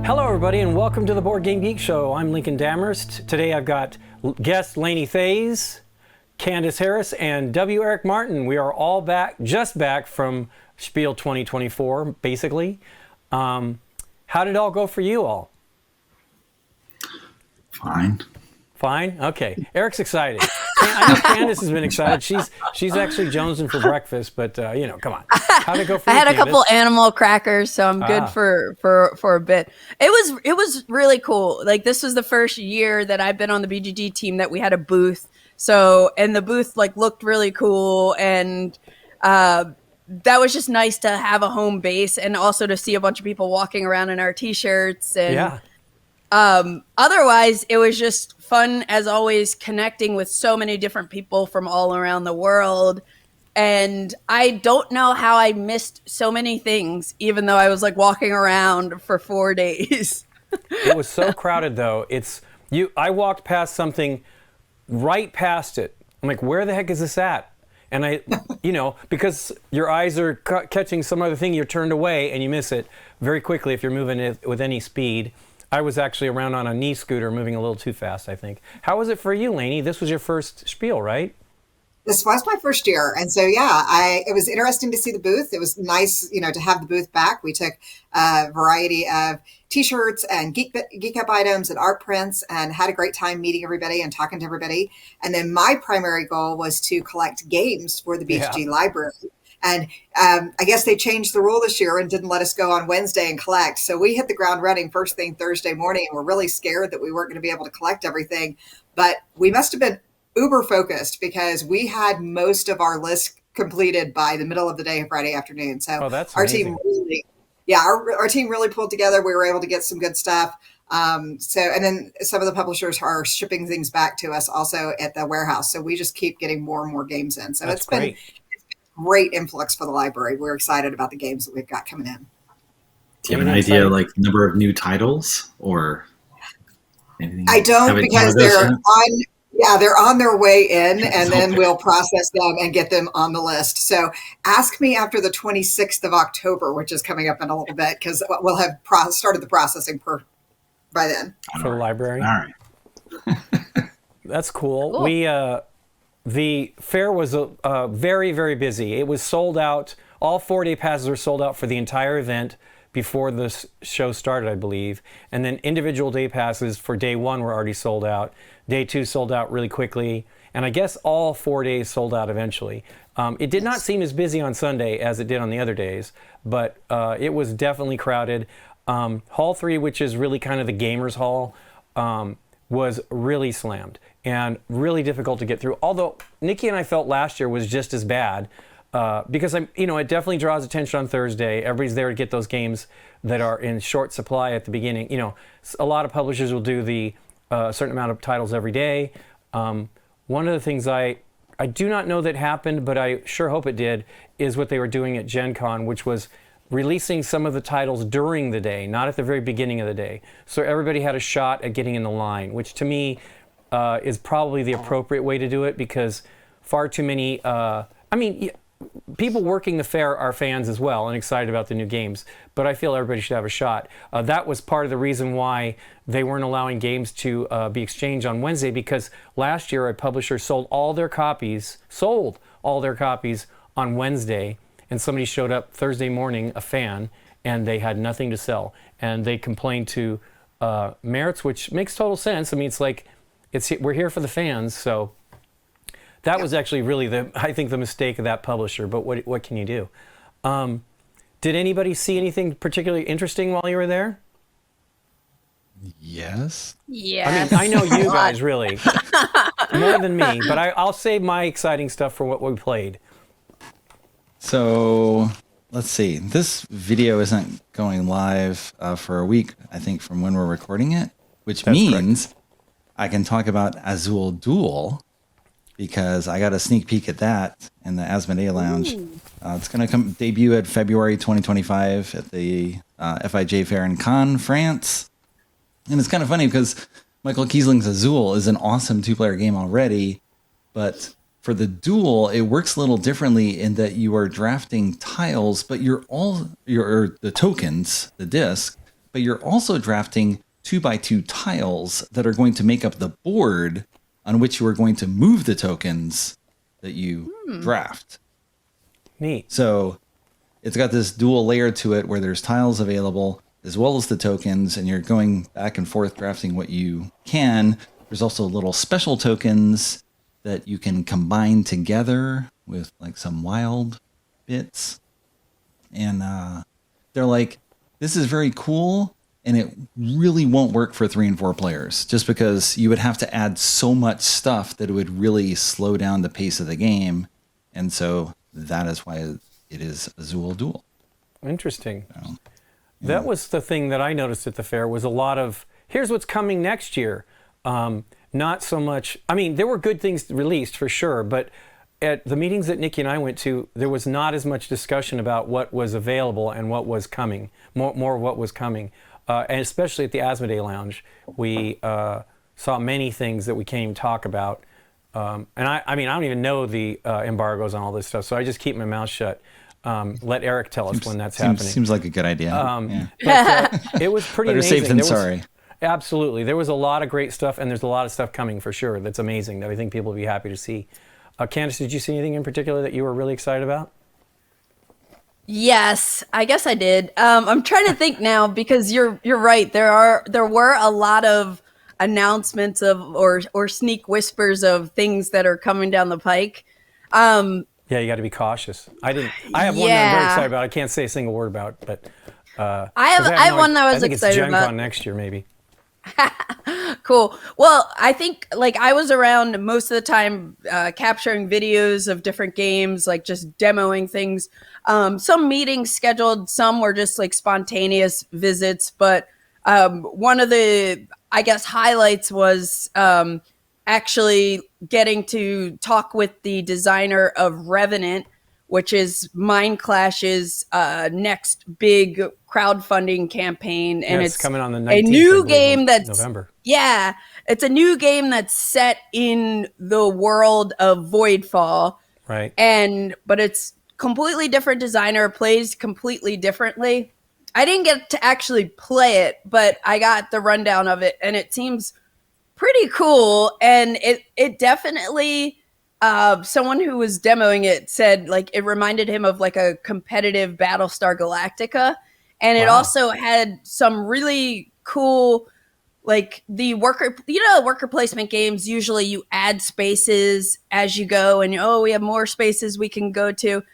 Hello, everybody, and welcome to the Board Game Geek Show. I'm Lincoln Damhurst. Today I've got guests Lainie Fays, Candice Harris, and W. Eric Martin. We are all back, just back from SPIEL 2024, basically. How did it all go for you all? Fine. Fine? Okay. Eric's excited. I know Candice has been excited. She's actually jonesing for breakfast, but come on. How'd it go for you, I had a Candice? couple animal crackers, so I'm good for a bit. It was really cool. Like, this was the first year that I've been on the BGG team that we had a booth. So, and the booth looked really cool, and that was just nice to have a home base, and also to see a bunch of people walking around in our t-shirts. And Yeah. otherwise, it was just fun as always, connecting with so many different people from all around the world. And I don't know how I missed so many things, even though I was walking around for 4 days. It was so crowded, though. I walked past something, right past it. I'm like, where the heck is this at? And I, because your eyes are catching some other thing, you're turned away and you miss it very quickly if you're moving it with any speed. I was actually around on a knee scooter, moving a little too fast, I think. How was it for you, Lainie? This was your first spiel, right? This was my first year. And so, it was interesting to see the booth. It was nice, to have the booth back. We took a variety of t-shirts and geek up items and art prints and had a great time meeting everybody and talking to everybody. And then my primary goal was to collect games for the BGG library. And I guess they changed the rule this year and didn't let us go on Wednesday and collect. So we hit the ground running first thing Thursday morning, and we're really scared that we weren't going to be able to collect everything. But we must have been uber focused because we had most of our list completed by the middle of the day, Friday afternoon. So that's our amazing. our team really pulled together. We were able to get some good stuff. And then some of the publishers are shipping things back to us also at the warehouse. So we just keep getting more and more games in. So That's it's been great. great influx for the library. We're excited about the games that we've got coming in. Do you have an idea, number of new titles or anything? I don't, because they're on their way in, and then we'll process them and get them on the list. So ask me after the 26th of October, which is coming up in a little bit, because we'll have started the processing by then. For the library? All right. That's cool. We the fair was very, very busy. It was sold out. All 4-day passes were sold out for the entire event before the show started, I believe. And then individual day passes for day 1 were already sold out. Day 2 sold out really quickly. And I guess all 4 days sold out eventually. It did not seem as busy on Sunday as it did on the other days, but it was definitely crowded. Hall 3, which is really kind of the gamers hall, was really slammed and really difficult to get through. Although Nikki and I felt last year was just as bad because it definitely draws attention on Thursday. Everybody's there to get those games that are in short supply at the beginning. A lot of publishers will do the certain amount of titles every day. One of the things I do not know that happened, but I sure hope it did, is what they were doing at Gen Con, which was releasing some of the titles during the day, not at the very beginning of the day. So everybody had a shot at getting in the line, which to me is probably the appropriate way to do it, because far too many, people working the fair are fans as well and excited about the new games, but I feel everybody should have a shot. That was part of the reason why they weren't allowing games to be exchanged on Wednesday, because last year a publisher sold all their copies on Wednesday, and somebody showed up Thursday morning, a fan, and they had nothing to sell. And they complained to Merritt's, which makes total sense. I mean, we're here for the fans, so that was actually really I think the mistake of that publisher, but what can you do? Did anybody see anything particularly interesting while you were there? Yes. Yeah. I mean, I know you guys really, more than me, but I'll save my exciting stuff for what we played. So let's see. This video isn't going live for a week, I think, from when we're recording it, which means correct. I can talk about Azul Duel, because I got a sneak peek at that in the Asmodee Lounge. It's going to debut at February 2025 at the FIJ Fair in Cannes, France. And it's kind of funny because Michael Kiesling's Azul is an awesome 2-player game already, but for the duel, it works a little differently in that you are drafting tiles, but the tokens, the disc, but you're also drafting 2x2 tiles that are going to make up the board on which you are going to move the tokens that you draft. Neat. So it's got this dual layer to it where there's tiles available as well as the tokens, and you're going back and forth drafting what you can. There's also little special tokens that you can combine together with like some wild bits. And they're like, this is very cool, and it really won't work for 3 and 4 players just because you would have to add so much stuff that it would really slow down the pace of the game. And so that is why it is Azul Duel. Interesting. So, That was the thing that I noticed at the fair was a lot of, here's what's coming next year. Not so much, I mean, there were good things released for sure, but at the meetings that Nikki and I went to, there was not as much discussion about what was available and what was coming, more of what was coming. And especially at the Asmodee Lounge, we saw many things that we can't even talk about. And I mean, I don't even know the embargoes on all this stuff, so I just keep my mouth shut. Let Eric tell us when that's happening. Seems like a good idea. But, it was pretty Better amazing. safe than sorry. Absolutely. There was a lot of great stuff, and there's a lot of stuff coming for sure that's amazing that I think people will be happy to see. Candice, did you see anything in particular that you were really excited about? Yes, I guess I did. I'm trying to think now because you're right. There were a lot of announcements of or sneak whispers of things that are coming down the pike. Yeah, you got to be cautious. I have one that I'm very excited about. I can't say a single word about, but I have one that I was excited about. I think it's Gen Con next year, maybe. Cool. Well, I think like I was around most of the time capturing videos of different games, like just demoing things. Some meetings scheduled, some were just like spontaneous visits. But one of the, I guess, highlights was actually getting to talk with the designer of Revenant, which is Mind Clash's next big crowdfunding campaign. And it's coming on the 19th, a new game that's November. Yeah, it's a new game that's set in the world of Voidfall. Right. But it's completely different designer, plays completely differently. I didn't get to actually play it, but I got the rundown of it, and it seems pretty cool. And it definitely, someone who was demoing it said like it reminded him of like a competitive Battlestar Galactica. And it also had some really cool, like the worker placement games, usually you add spaces as you go and, we have more spaces we can go to.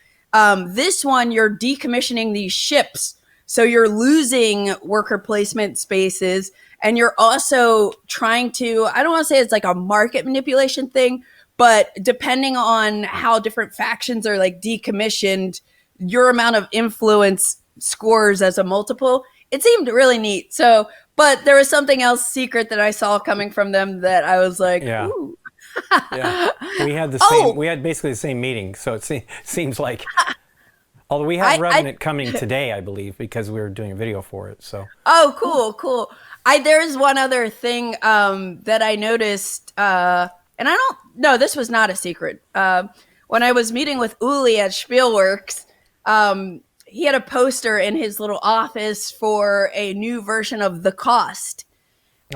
This one, you're decommissioning these ships. So you're losing worker placement spaces, and you're also trying to, I don't want to say it's like a market manipulation thing, but depending on how different factions are like decommissioned, your amount of influence scores as a multiple. It seemed really neat. So, but there was something else secret that I saw coming from them that I was like, ooh. Yeah. We had the same, we had basically the same meeting. So it seems like, although we have Revenant coming today, I believe, because we were doing a video for it. So. Oh, cool. There's one other thing that I noticed, and I don't know, this was not a secret. When I was meeting with Uli at Spielworks, he had a poster in his little office for a new version of The Cost.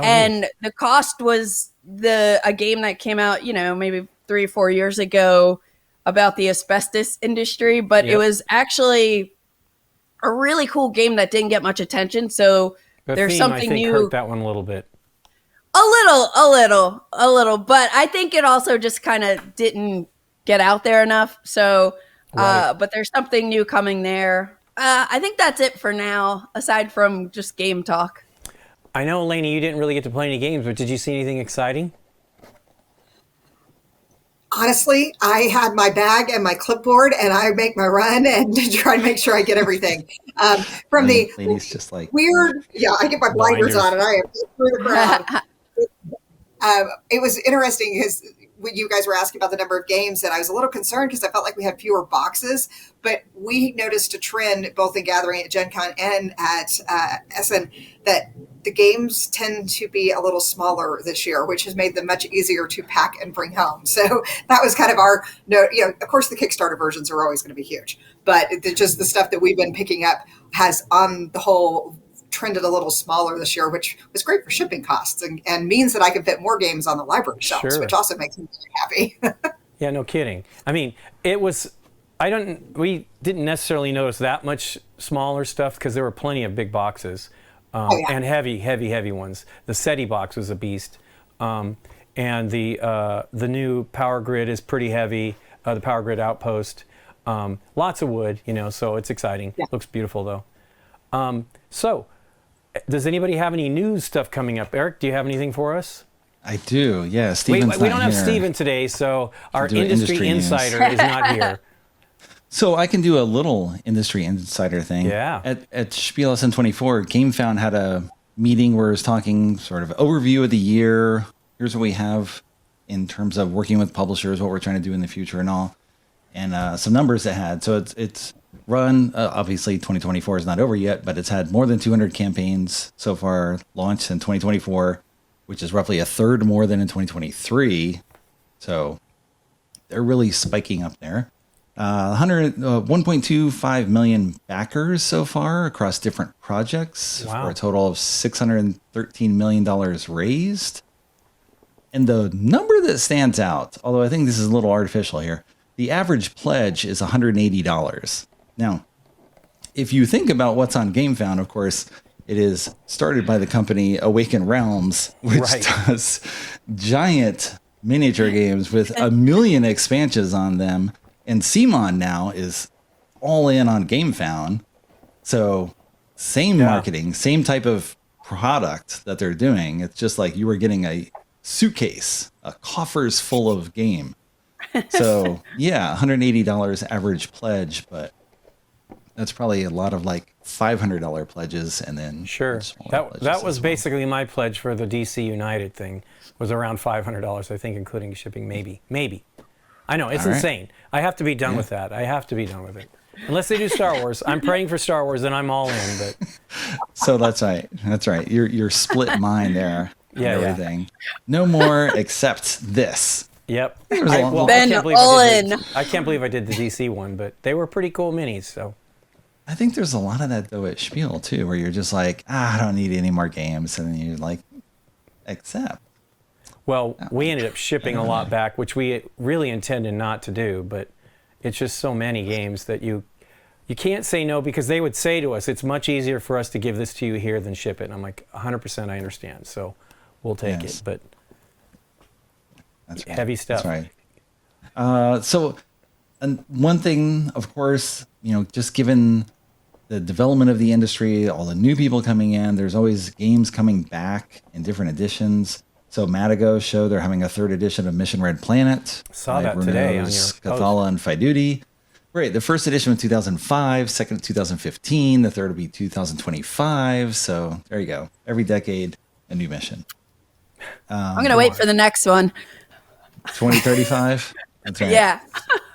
And The Cost was a game that came out, maybe 3 or 4 years ago about the asbestos industry, but it was actually a really cool game that didn't get much attention. So there's something new. Hurt that one a little bit. A little, but I think it also just kind of didn't get out there enough. So, but there's something new coming there. I think that's it for now, aside from just game talk. I know, Lainie, you didn't really get to play any games, but did you see anything exciting? Honestly, I had my bag and my clipboard, and I make my run and try to make sure I get everything. From the Lainie's just like weird, I get my blinders on, and I am through the crowd. It was interesting because when you guys were asking about the number of games, and I was a little concerned because I felt like we had fewer boxes, but we noticed a trend both in Gathering at Gen Con and at Essen that the games tend to be a little smaller this year, which has made them much easier to pack and bring home. So that was kind of our note. Of course, the Kickstarter versions are always going to be huge, but just the stuff that we've been picking up has on the whole trended a little smaller this year, which was great for shipping costs and means that I can fit more games on the library shelves, Sure. which also makes me happy. Yeah, no kidding. I mean, we didn't necessarily notice that much smaller stuff because there were plenty of big boxes and heavy ones. The SETI box was a beast. And the new Power Grid is pretty heavy, the Power Grid Outpost. Lots of wood, so it's exciting. Yeah. Looks beautiful, though. So, does anybody have any news stuff coming up? Eric, do you have anything for us? I do, yeah. Steven's we don't not have here. Steven today, so our industry insider is not here. So I can do a little industry insider thing. Yeah. At SPIEL SN24, GameFound had a meeting where it was talking sort of overview of the year. Here's what we have in terms of working with publishers, what we're trying to do in the future and all. And some numbers it had. So it's run, obviously 2024 is not over yet, but it's had more than 200 campaigns so far launched in 2024, which is roughly a third more than in 2023. So they're really spiking up there. 1.25 million backers so far across different projects. Wow. For a total of $613 million raised. And the number that stands out, although I think this is a little artificial here, the average pledge is $180. Now, if you think about what's on GameFound, of course, it is started by the company Awaken Realms, which does giant miniature games with 1 million expansions on them. And CMON now is all in on GameFound. So same marketing, same type of product that they're doing. It's just like you were getting a suitcase, a coffers full of game. So yeah, $180 average pledge, but that's probably a lot of like $500 pledges and then sure. That was basically my pledge for the DC United thing, was around $500, I think, including shipping, maybe. I know, it's insane. I have to be done with that. I have to be done with it. Unless they do Star Wars. I'm praying for Star Wars and I'm all in, but so that's right. That's right. You're split mind there. Yeah, everything. Yeah. No more except this. Yep. Ben all in. I can't believe I did the DC one, but they were pretty cool minis, so. I think there's a lot of that though at Spiel too, where you're just like, I don't need any more games, and then you're like, accept. Well, we ended up shipping a lot back, which we really intended not to do, but it's just so many games that you can't say no, because they would say to us, it's much easier for us to give this to you here than ship it. And I'm like, 100% I understand, so we'll take it. But that's right. Heavy stuff. That's right. So one thing, of course, just given the development of the industry, all the new people coming in, there's always games coming back in different editions. So Matago showed they're having a third edition of Mission Red Planet. Saw that today on your Cathala and Fiduti. Right, the first edition was 2005, second 2015, the third will be 2025. So there you go. Every decade, a new mission. I'm going to wait for the next one. 2035? That's right. Yeah.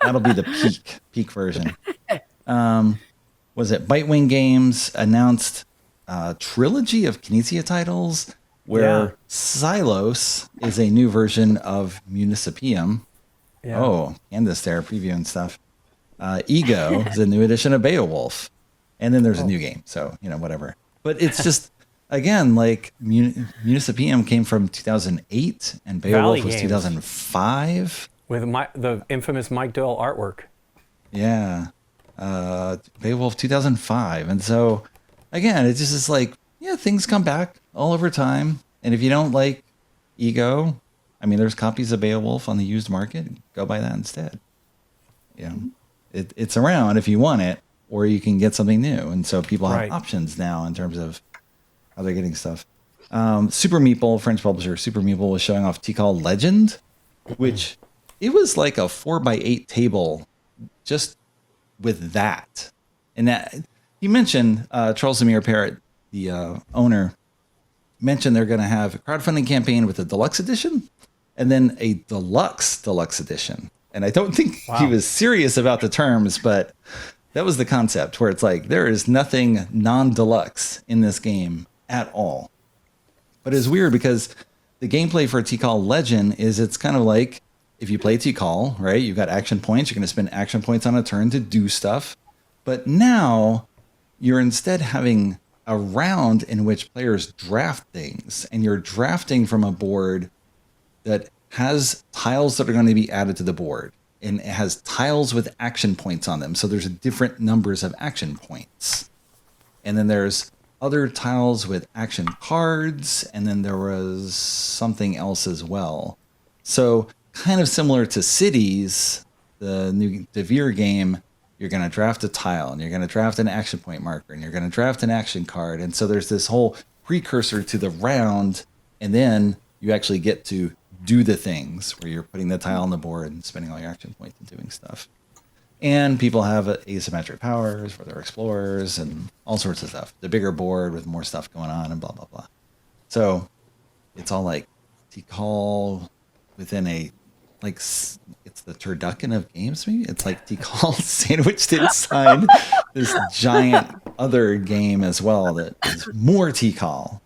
That'll be the peak version. Was it Bitewing Games announced a trilogy of Kinesia titles where Silos is a new version of Municipium. Yeah. Oh, Candice there previewing stuff. Ego is a new edition of Beowulf. And then there's a new game. So, whatever. But it's just, again, like Municipium came from 2008 and Beowulf was 2005. With the infamous Mike Doyle artwork. Yeah. Beowulf 2005. And so, again, it's just like, things come back all over time. And if you don't like Ego, there's copies of Beowulf on the used market. Go buy that instead. It's around if you want it, or you can get something new. And so people have options now in terms of how they're getting stuff. Super Meeple, French publisher, Super Meeple was showing off Tikal Legend, which it was like a 4x8 table just with that. And that you mentioned Charles Samir Parrott, the owner, mentioned they're going to have a crowdfunding campaign with a deluxe edition and then a deluxe edition. And I don't think he was serious about the terms, but that was the concept, where it's like there is nothing non-deluxe in this game at all. But it's weird because the gameplay for Tikal Legend is it's kind of like if you play Tikal, right? You've got action points. You're going to spend action points on a turn to do stuff. But now you're instead having a round in which players draft things, and you're drafting from a board that has tiles that are going to be added to the board, and it has tiles with action points on them. So there's different numbers of action points. And then there's other tiles with action cards, and then there was something else as well. So kind of similar to Cities, the new Devere game, you're going to draft a tile, and you're going to draft an action point marker, and you're going to draft an action card. And so there's this whole precursor to the round, and then you actually get to do the things where you're putting the tile on the board and spending all your action points and doing stuff. And people have asymmetric powers where they're explorers and all sorts of stuff. The bigger board with more stuff going on and blah, blah, blah. So it's all like Tikal within a, like, it's the turducken of games, maybe? It's like Tikal sandwiched inside this giant other game as well that is more Tikal.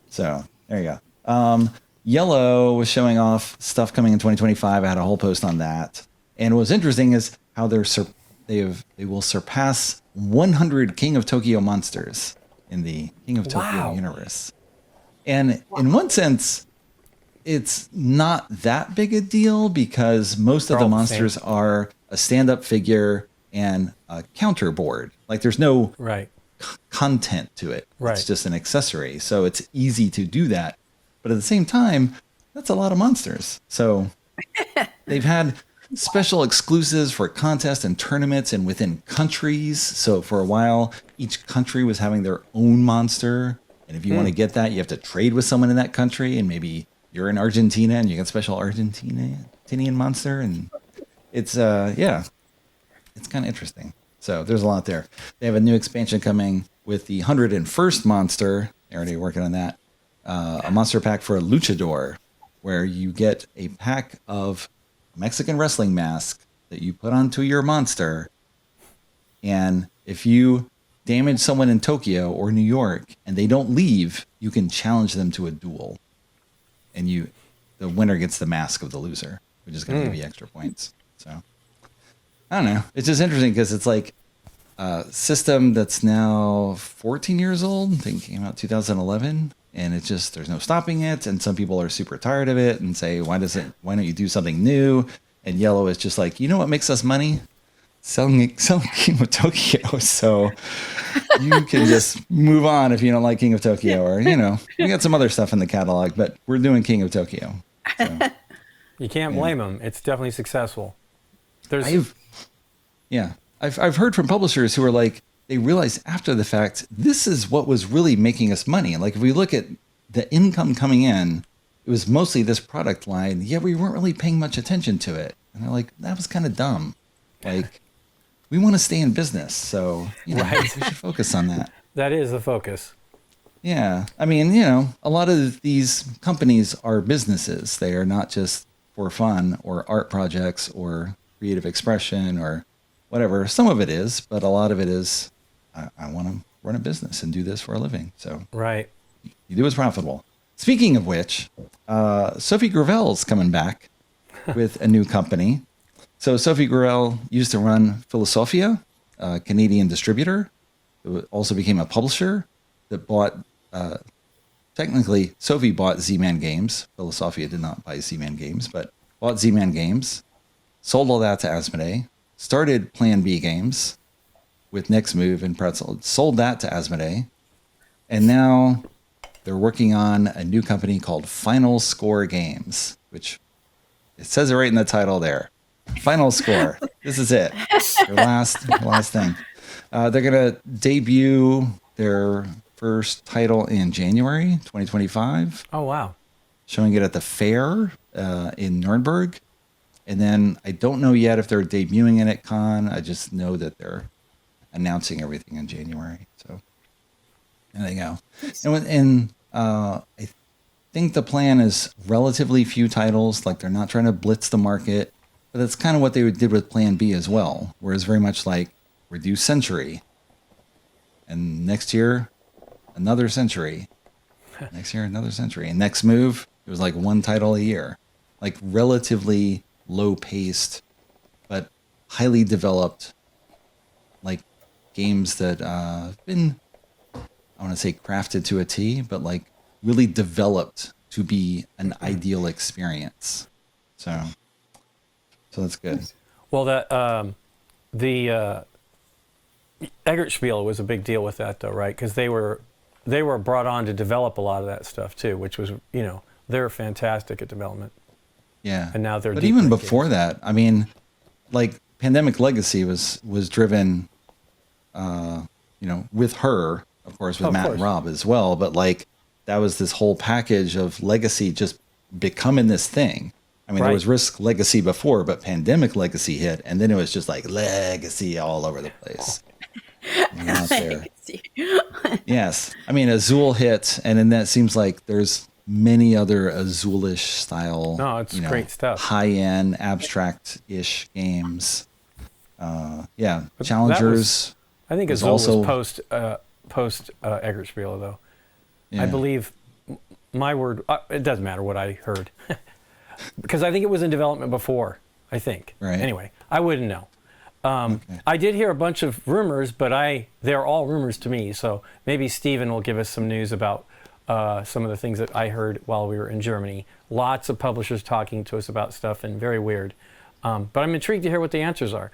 So there you go. Yellow was showing off stuff coming in 2025. I had a whole post on that. And what's interesting is how they will surpass 100 King of Tokyo monsters in the King of Tokyo universe. And in one sense, it's not that big a deal because most of the monsters are a stand-up figure and a counter board. Like there's no content to it. Right. It's just an accessory. So it's easy to do that. But at the same time, that's a lot of monsters. So they've had special exclusives for contests and tournaments and within countries. So for a while, each country was having their own monster. And if you want to get that, you have to trade with someone in that country. And maybe you're in Argentina and you get special Argentinian monster. And it's, it's kind of interesting. So there's a lot there. They have a new expansion coming with the 101st monster. They're already working on that. A monster pack for a luchador, where you get a pack of Mexican wrestling mask that you put onto your monster. And if you damage someone in Tokyo or New York and they don't leave, you can challenge them to a duel. And the winner gets the mask of the loser, which is going to give you extra points. So I don't know. It's just interesting because it's like a system that's now 14 years old. I think it came out 2011. And it's just, there's no stopping it. And some people are super tired of it and say, why don't you do something new? And Yellow is just like, you know what makes us money? Selling King of Tokyo. So you can just move on if you don't like King of Tokyo, or, we got some other stuff in the catalog, but we're doing King of Tokyo. So, you can't blame them. It's definitely successful. I've heard from publishers who are like, they realized after the fact, this is what was really making us money. Like if we look at the income coming in, it was mostly this product line. Yeah, we weren't really paying much attention to it. And they're like, that was kind of dumb. Like, we want to stay in business. So, we should focus on that. That is the focus. Yeah. I mean, a lot of these companies are businesses. They are not just for fun or art projects or creative expression or whatever. Some of it is, but a lot of it is, I want to run a business and do this for a living. So you do what's profitable. Speaking of which, Sophie Gravel's coming back with a new company. So Sophie Gravel used to run Philosophia, a Canadian distributor. It also became a publisher that bought, technically Sophie bought Z-Man Games. Philosophia did not buy Z-Man Games, but bought Z-Man Games, sold all that to Asmodee, started Plan B Games with Next Move and Pretzel, sold that to Asmodee, and now they're working on a new company called Final Score Games, which it says it right in the title there. Final Score. This is it. Their last thing. They're going to debut their first title in January 2025. Oh, wow. Showing it at the fair in Nuremberg. And then I don't know yet if they're debuting it at Con. I just know that they're announcing everything in January. So there they go. And I think the plan is relatively few titles. Like they're not trying to blitz the market. But that's kind of what they did with Plan B as well. Whereas very much like reduce Century. And next year, another Century. Next year, another Century. And Next Move, it was like one title a year. Like relatively low-paced, but highly developed, like games that have been I want to say crafted to a T, but like really developed to be an ideal experience. So that's good. Well, the Eggert Spiel was a big deal with that, though, right? Because they were brought on to develop a lot of that stuff too, which was, they're fantastic at development. Yeah. And now they're. But even before that, I mean, like Pandemic Legacy was driven, with her, of course, with Matt and Rob as well. But like that was this whole package of Legacy just becoming this thing. I mean, there was Risk Legacy before, but Pandemic Legacy hit, and then it was just like Legacy all over the place. Out there. Yes. I mean, Azul hit, and then that seems like there's many other Azulish style. No, it's great stuff. High-end, abstract-ish games. Challengers. I think Azul was post Eggert Spiel, though. Yeah. I believe, my word, it doesn't matter what I heard. Because I think it was in development before, I think. Right. Anyway, I wouldn't know. Okay. I did hear a bunch of rumors, but they're all rumors to me. So maybe Steven will give us some news about some of the things that I heard while we were in Germany. Lots of publishers talking to us about stuff, and very weird. But I'm intrigued to hear what the answers are.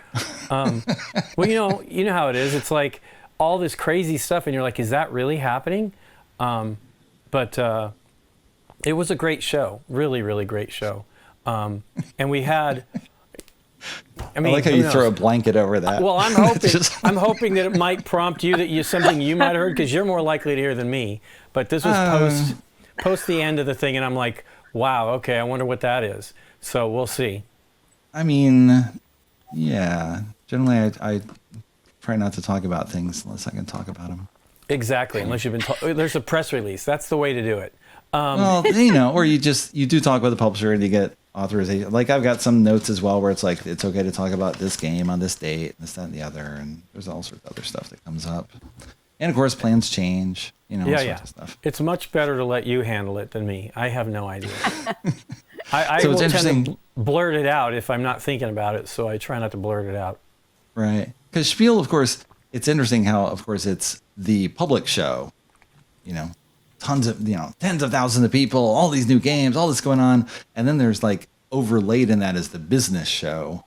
Well, you know how it is. It's like all this crazy stuff, and you're like, is that really happening? But it was a great show, really, really great show. And we had. I like how you throw a blanket over that. Well, I'm hoping that it might prompt you something you might have heard, because you're more likely to hear than me. But this was post the end of the thing, and I'm like, wow, okay, I wonder what that is. So we'll see. I mean, yeah. Generally, I try not to talk about things unless I can talk about them. Exactly, unless you've been. There's a press release. That's the way to do it. Well, or you do talk with the publisher and you get authorization. Like I've got some notes as well where it's like it's okay to talk about this game on this date, this, that, and the other, and there's all sorts of other stuff that comes up. And of course, plans change. All sorts of stuff. It's much better to let you handle it than me. I have no idea. I so will it's tend to blurt it out if I'm not thinking about it, so I try not to blurt it out. Right, because Spiel, of course, it's interesting how, of course, it's the public show. Tons of, tens of thousands of people, all these new games, all this going on. And then there's like overlaid in that is the business show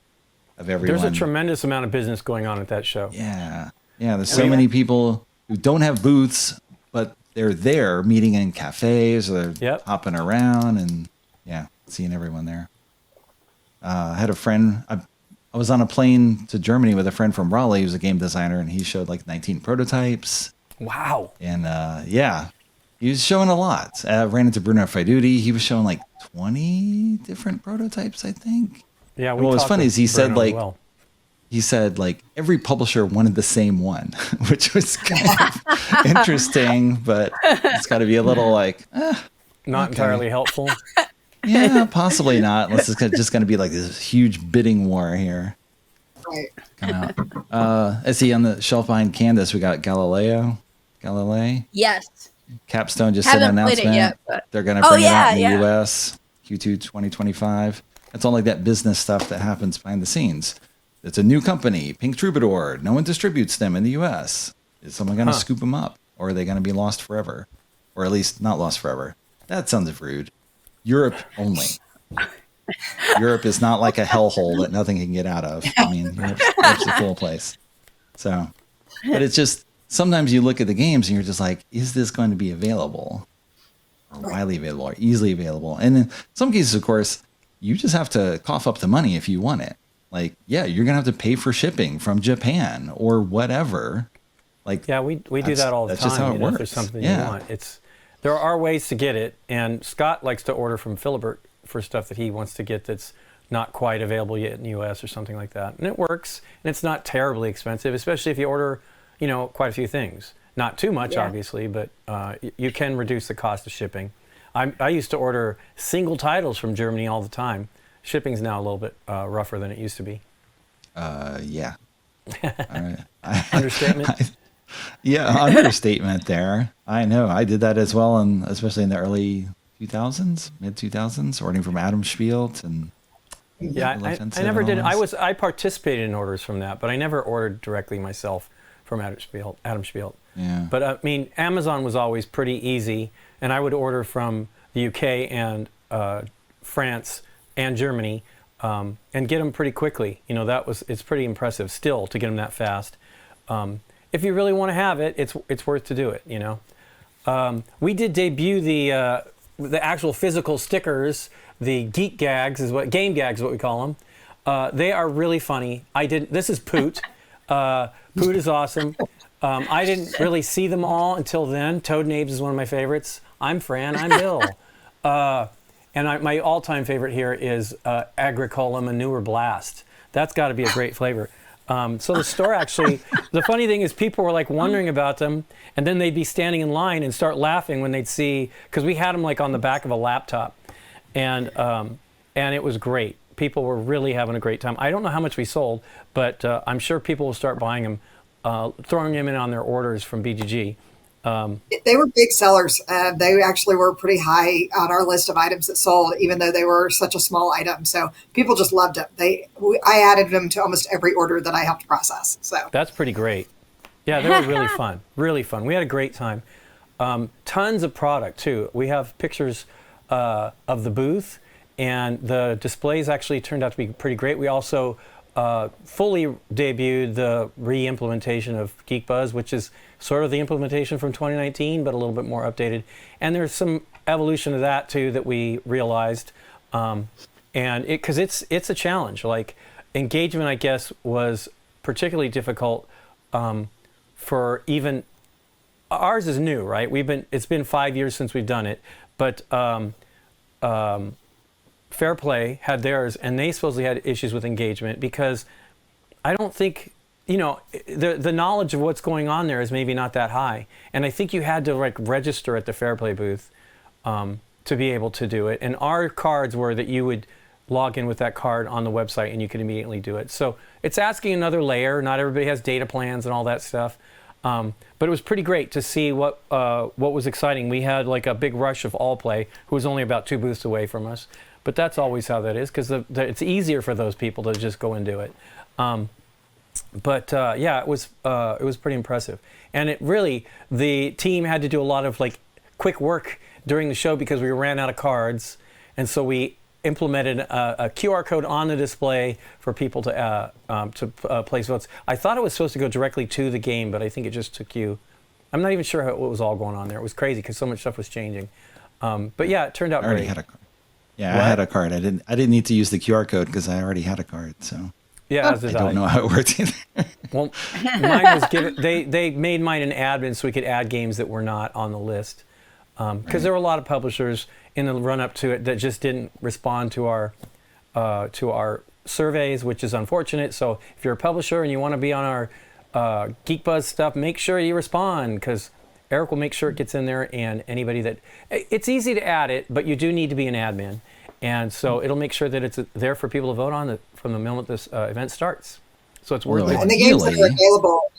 of everyone. There's a tremendous amount of business going on at that show. Yeah. Yeah. There's so many people who don't have booths, but they're there meeting in cafes or they're hopping around and seeing everyone there. I had a friend, I was on a plane to Germany with a friend from Raleigh who's a game designer, and he showed like 19 prototypes. Wow. And he was showing a lot. Ran into Bruno Faiduti. He was showing like 20 different prototypes, I think. Yeah. What was funny is he said like every publisher wanted the same one, which was kind of interesting, but it's got to be a little like not entirely helpful. Yeah, possibly not, unless it's just going to be like this huge bidding war here. Right. Come out. Let's see, on the shelf behind Candice, we got Galilei. Yes. Capstone just sent an announcement. Yet, but... They're going to bring it out in the US, Q2 2025. It's all like that business stuff that happens behind the scenes. It's a new company, Pink Troubadour. No one distributes them in the US. Is someone going to scoop them up? Or are they going to be lost forever? Or at least not lost forever. That sounds rude. Europe only. Europe is not like a hellhole that nothing can get out of. I mean, Europe's a cool place. So, but it's just, sometimes you look at the games and you're just like, is this going to be available? Or widely available or easily available? And in some cases, of course, you just have to cough up the money if you want it. Like, yeah, you're going to have to pay for shipping from Japan or whatever. Like, yeah, we do that all the time. That's just how it works. If there's something you want. There are ways to get it, and Scott likes to order from Philibert for stuff that he wants to get that's not quite available yet in the U.S. or something like that. And it works, and it's not terribly expensive, especially if you order, quite a few things. Not too much, obviously, but you can reduce the cost of shipping. I used to order single titles from Germany all the time. Shipping's now a little bit rougher than it used to be. Yeah. Understatement? Yeah, understatement there. I know. I did that as well, and especially in the early 2000s, mid 2000s, ordering from Adam Spielt and I never did. I participated in orders from that, but I never ordered directly myself from Adam Spielt. Yeah. But I mean, Amazon was always pretty easy, and I would order from the UK and France and Germany, and get them pretty quickly. You know, it's pretty impressive still to get them that fast. If you really want to have it, it's worth to do it. You know, we did debut the actual physical stickers, the Geek Gags Game Gags, what we call them. They are really funny. This is Poot. Poot is awesome. I didn't really see them all until then. Toad Nabes is one of my favorites. I'm Fran. I'm Bill. And my all-time favorite here is Agricola Manure Blast. That's got to be a great flavor. So the store actually, the funny thing is people were like wondering about them, and then they'd be standing in line and start laughing when they'd see, because we had them like on the back of a laptop, and it was great. People were really having a great time. I don't know how much we sold, but I'm sure people will start buying them, throwing them in on their orders from BGG. They were big sellers. They actually were pretty high on our list of items that sold, even though they were such a small item. So people just loved it. I added them to almost every order that I helped process. So that's pretty great. Yeah, they were really fun. Really fun. We had a great time. Tons of product too. We have pictures of the booth, and the displays actually turned out to be pretty great. We also fully debuted the re-implementation of Geek Buzz, which is sort of the implementation from 2019, but a little bit more updated. And there's some evolution of that too that we realized, and because it's a challenge. Like engagement, I guess, was particularly difficult for even ours is new, right? It's been 5 years since we've done it, but Fair Play had theirs, and they supposedly had issues with engagement because I don't think, you know, the knowledge of what's going on there is maybe not that high. And I think you had to like register at the Fair Play booth to be able to do it. And our cards were that you would log in with that card on the website and you could immediately do it. So it's asking another layer. Not everybody has data plans and all that stuff. But it was pretty great to see what was exciting. We had like a big rush of All Play, who was only about 2 booths away from us. But that's always how that is, because it's easier for those people to just go and do it. Yeah, it was pretty impressive. And the team had to do a lot of like quick work during the show because we ran out of cards. And so we implemented a QR code on the display for people to place votes. I thought it was supposed to go directly to the game, but I think it just took you. I'm not even sure what was all going on there. It was crazy because so much stuff was changing. But yeah, it turned out great. I already had a card. Yeah, what? I had a card. I didn't need to use the QR code because I already had a card. So yeah, I don't know how it worked either. Well, mine was given. They made mine an admin so we could add games that were not on the list. Because there were a lot of publishers in the run-up to it that just didn't respond to our surveys, which is unfortunate. So if you're a publisher and you want to be on our Geek Buzz stuff, make sure you respond, because Eric will make sure it gets in there, and anybody that... It's easy to add it, but you do need to be an admin. And so it'll make sure that it's there for people to vote on from the moment this event starts. So it's worth it. And the games that are available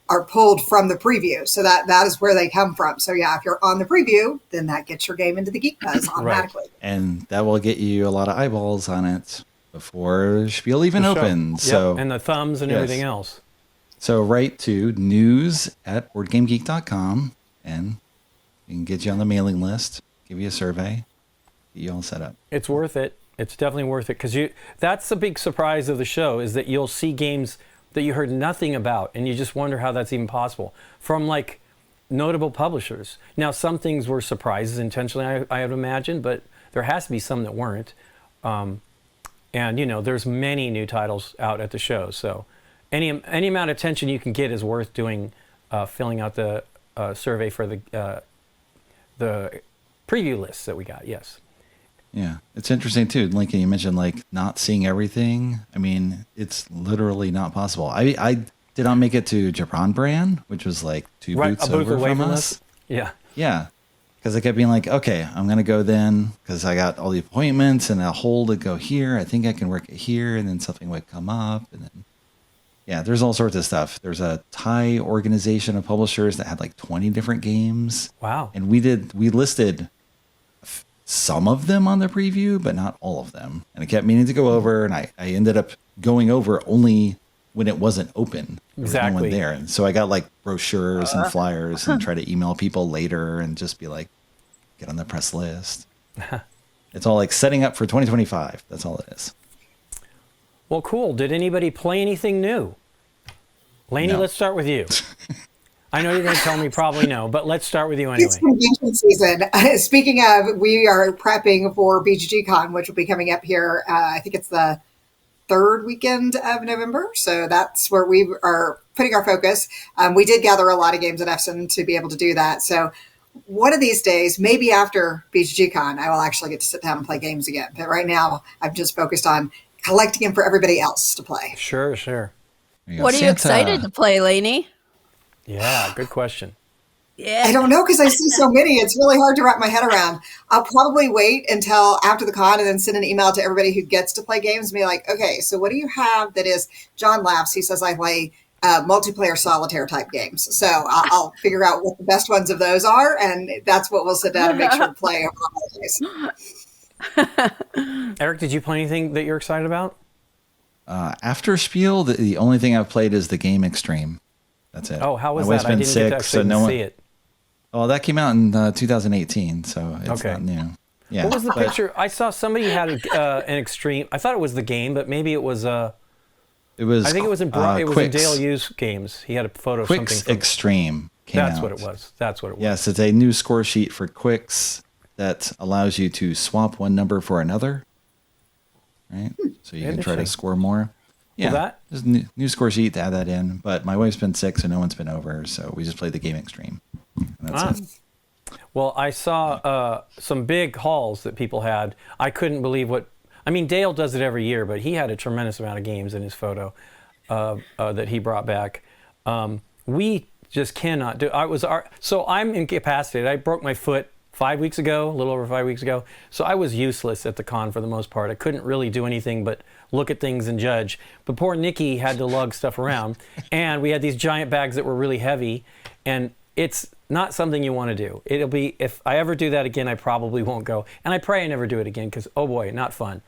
are pulled from the preview. So that is where they come from. So yeah, if you're on the preview, then that gets your game into the Geek Buzz automatically. Right. And that will get you a lot of eyeballs on it before Spiel even opens. Yep. So and the thumbs and everything else. So write to news@boardgamegeek.com and we can get you on the mailing list, give you a survey, get you all set up. It's worth it. It's definitely worth it, because that's the big surprise of the show, is that you'll see games that you heard nothing about, and you just wonder how that's even possible, from like notable publishers. Now, some things were surprises intentionally, I would imagine, but there has to be some that weren't. And you know, there's many new titles out at the show, so any amount of attention you can get is worth doing, filling out the survey for the preview lists that we got. Yes. Yeah, it's interesting too, Lincoln. You mentioned like not seeing everything. I mean, it's literally not possible. I did not make it to Japan Brand, which was like 2 booths over from us. Yeah, yeah, because I kept being like, okay, I'm gonna go then, because I got all the appointments and a hole to go here. I think I can work it here, and then something would come up, and then yeah, there's all sorts of stuff. There's a Thai organization of publishers that had like 20 different games. Wow. And we listed some of them on the preview, but not all of them. And I kept meaning to go over, and I ended up going over only when it wasn't open. There was no one there. And so I got like brochures and flyers and try to email people later and just be like, get on the press list. It's all like setting up for 2025. That's all it is. Well, cool. Did anybody play anything new? Lainie, let's start with you. I know you're going to tell me probably no, but let's start with you anyway. It's convention season. Speaking of, we are prepping for BGGCon, which will be coming up here. I think it's the third weekend of November. So that's where we are putting our focus. We did gather a lot of games at Epson to be able to do that. So one of these days, maybe after BGGCon, I will actually get to sit down and play games again. But right now, I'm just focused on collecting them for everybody else to play. Sure, sure. What are you excited to play, Lainie? Yeah, good question. Yeah. I don't know because I see so many. It's really hard to wrap my head around. I'll probably wait until after the con and then send an email to everybody who gets to play games and be like, okay, so what do you have that is, John laughs. He says I play multiplayer solitaire type games. So I'll figure out what the best ones of those are. And that's what we'll sit down and make sure to play over the holidays. Eric, did you play anything that you're excited about? After Spiel, the only thing I've played is the game Extreme. That's it. Oh, how was that? I didn't get to actually see it. Oh, that came out in 2018, so it's not new. Yeah. What was the picture? I saw somebody had an Extreme. I thought it was the game, but maybe it was. It was. I think it was in it was in Dale Hughes games. He had a photo of something. Quicks Extreme came out. That's what it was. That's what it was. Yes, it's a new score sheet for Quicks that allows you to swap one number for another. Right, so you can try to score more. Yeah, well, there's new score sheet to add that in. But my wife's been sick, so no one's been over. So we just played the game Extreme. And that's it. Well, I saw some big hauls that people had. I couldn't believe what. I mean, Dale does it every year, but he had a tremendous amount of games in his photo that he brought back. We just cannot do. So I'm incapacitated. I broke my foot 5 weeks ago, a little over 5 weeks ago. So I was useless at the con for the most part. I couldn't really do anything but look at things and judge. But poor Nikki had to lug stuff around, and we had these giant bags that were really heavy, and it's not something you want to do. It'll be, if I ever do that again, I probably won't go. And I pray I never do it again because, oh boy, not fun.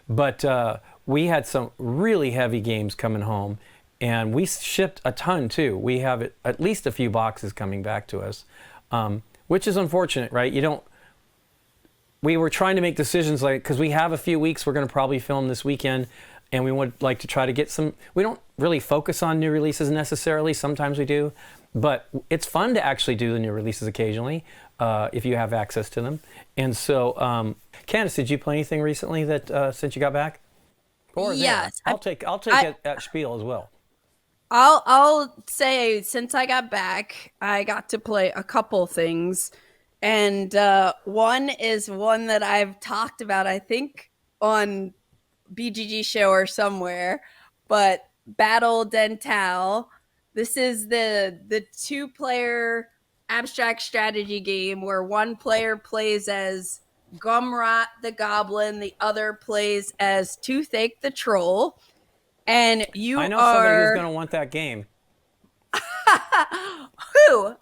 But we had some really heavy games coming home, and we shipped a ton too. We have at least a few boxes coming back to us, which is unfortunate, right? We were trying to make decisions because we have a few weeks. We're going to probably film this weekend, and we would like to try to get some. We don't really focus on new releases necessarily. Sometimes we do. But it's fun to actually do the new releases occasionally if you have access to them. And so, Candice, did you play anything recently that since you got back? Or yes, I'll take it at Spiel as well. I'll say since I got back, I got to play a couple things, and one is one that I've talked about, I think, on BGG show or somewhere, but Battle Dental. This is the 2-player abstract strategy game where one player plays as Gumrot the Goblin, the other plays as Toothache the Troll, and I know somebody who's going to want that game. Who?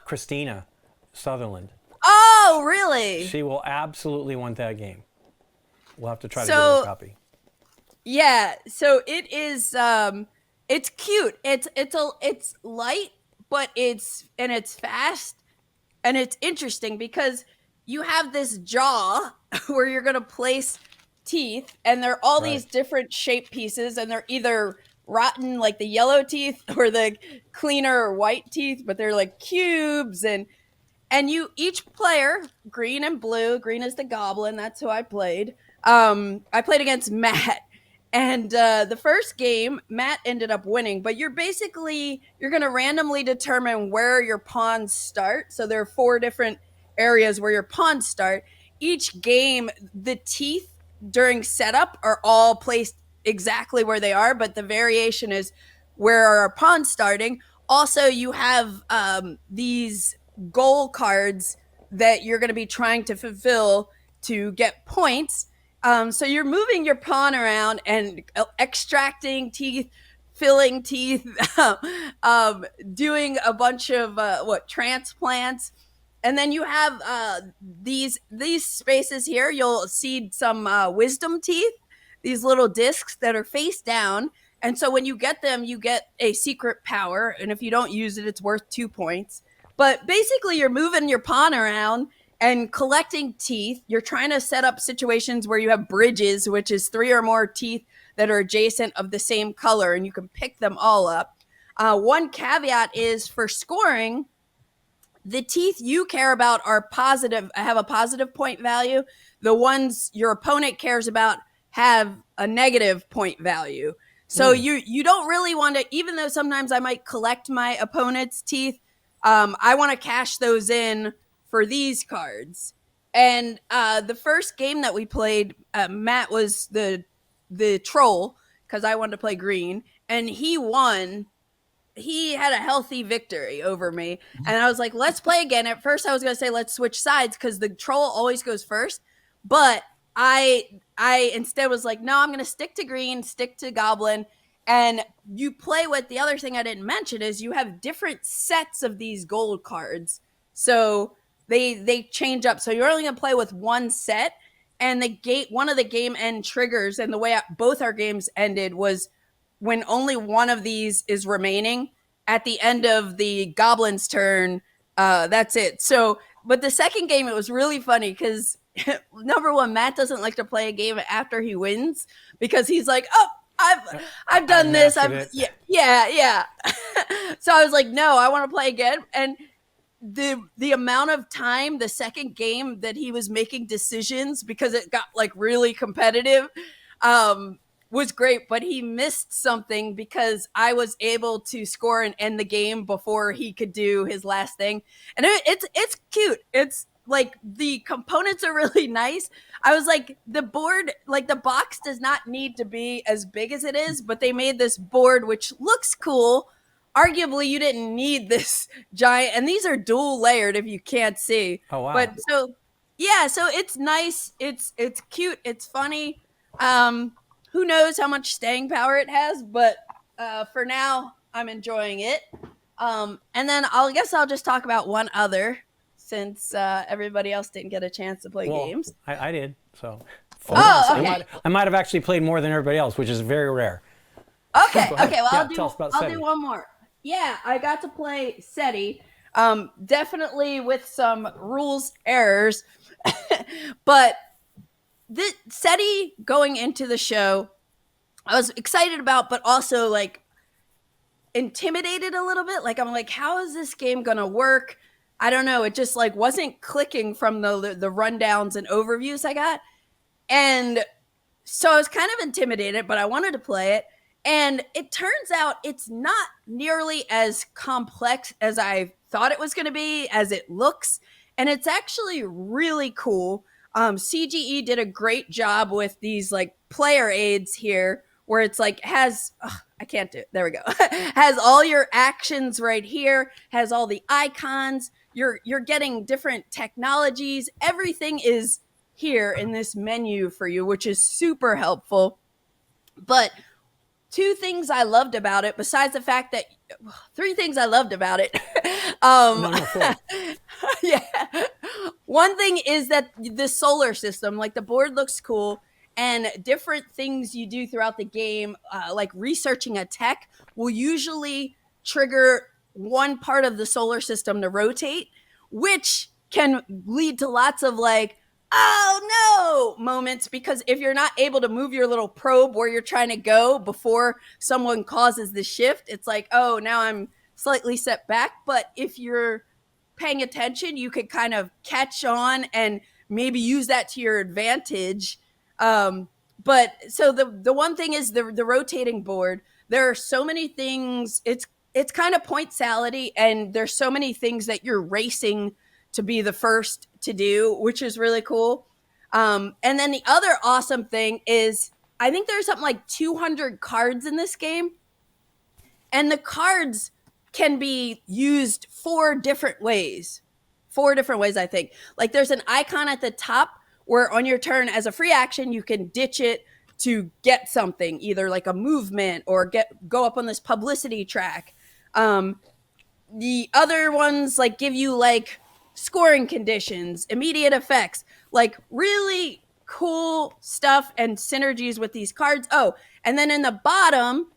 Christina Sutherland. Oh, really? She will absolutely want that game. We'll have to try to get her a copy. Yeah, so it is. It's cute. It's light, but it's fast, and it's interesting because you have this jaw where you're gonna place teeth, and they're all these different shape pieces, and they're either rotten like the yellow teeth or the cleaner white teeth, but they're like cubes, and you each player, green and blue. Green is the goblin. That's who I played. I played against Matt. And the first game, Matt ended up winning, but you're going to randomly determine where your pawns start. So there are 4 different areas where your pawns start. Each game, the teeth during setup are all placed exactly where they are, but the variation is where are our pawns starting. Also, you have these goal cards that you're going to be trying to fulfill to get points. So you're moving your pawn around and extracting teeth, filling teeth, doing a bunch of transplants. And then you have these spaces here. You'll see some wisdom teeth, these little discs that are face down. And so when you get them, you get a secret power. And if you don't use it, it's worth 2 points. But basically, you're moving your pawn around and collecting teeth. You're trying to set up situations where you have bridges, which is 3 or more teeth that are adjacent of the same color, and you can pick them all up. One caveat is for scoring, the teeth you care about are positive, have a positive point value. The ones your opponent cares about have a negative point value. So you don't really want to, even though sometimes I might collect my opponent's teeth, I want to cash those in for these cards. And the first game that we played, Matt was the troll because I wanted to play green, and he won. He had a healthy victory over me, and I was like, let's play again. At first I was going to say let's switch sides because the troll always goes first, but I instead was like, no, I'm going to stick to green, stick to goblin. And you play with, the other thing I didn't mention is you have different sets of these gold cards, so they change up. So you're only going to play with one set, and one of the game end triggers, and the way both our games ended was when only one of these is remaining at the end of the goblin's turn. That's it. So, but the second game, it was really funny because number one, Matt doesn't like to play a game after he wins because he's like, oh, I've done this. Yeah. So I was like, no, I want to play again. And the amount of time, the second game that he was making decisions because it got like really competitive, was great, but he missed something because I was able to score and end the game before he could do his last thing. And it's cute. It's like the components are really nice. I was like, the board, like the box does not need to be as big as it is, but they made this board which looks cool. Arguably, you didn't need this giant, and these are dual layered if you can't see. Oh wow. But so it's nice. It's cute. It's funny. Who knows how much staying power it has, but for now, I'm enjoying it. And then I guess I'll just talk about one other, since everybody else didn't get a chance to play games. I did, so. Okay. I might have actually played more than everybody else, which is very rare. Okay, well, Yeah, I'll do one more. Yeah, I got to play SETI, definitely with some rules errors, but the SETI going into the show, I was excited about, but also like intimidated a little bit. Like I'm like, how is this game gonna work? I don't know. It just like wasn't clicking from the rundowns and overviews I got, and so I was kind of intimidated, but I wanted to play it. And it turns out it's not nearly as complex as I thought it was going to be, as it looks, and it's actually really cool. CGE did a great job with these like player aids here, where it's like I can't do it. There we go. Has all your actions right here, has all the icons. You're getting different technologies. Everything is here in this menu for you, which is super helpful. But three things I loved about it. Yeah. One thing is that the solar system, like the board looks cool, and different things you do throughout the game, like researching a tech, will usually trigger one part of the solar system to rotate, which can lead to lots of like, oh no moments, because if you're not able to move your little probe where you're trying to go before someone causes the shift, it's like, oh, now I'm slightly set back. But if you're paying attention, you could kind of catch on and maybe use that to your advantage. But so the one thing is the rotating board. There are so many things. It's kind of point salad-y, and there's so many things that you're racing to be the first to do, which is really cool. And then the other awesome thing is I think there's something like 200 cards in this game, and the cards can be used four different ways, I think. Like there's an icon at the top where on your turn as a free action, you can ditch it to get something, either like a movement or go up on this publicity track. The other ones like give you like scoring conditions, immediate effects, like really cool stuff and synergies with these cards. Oh, and then in the bottom,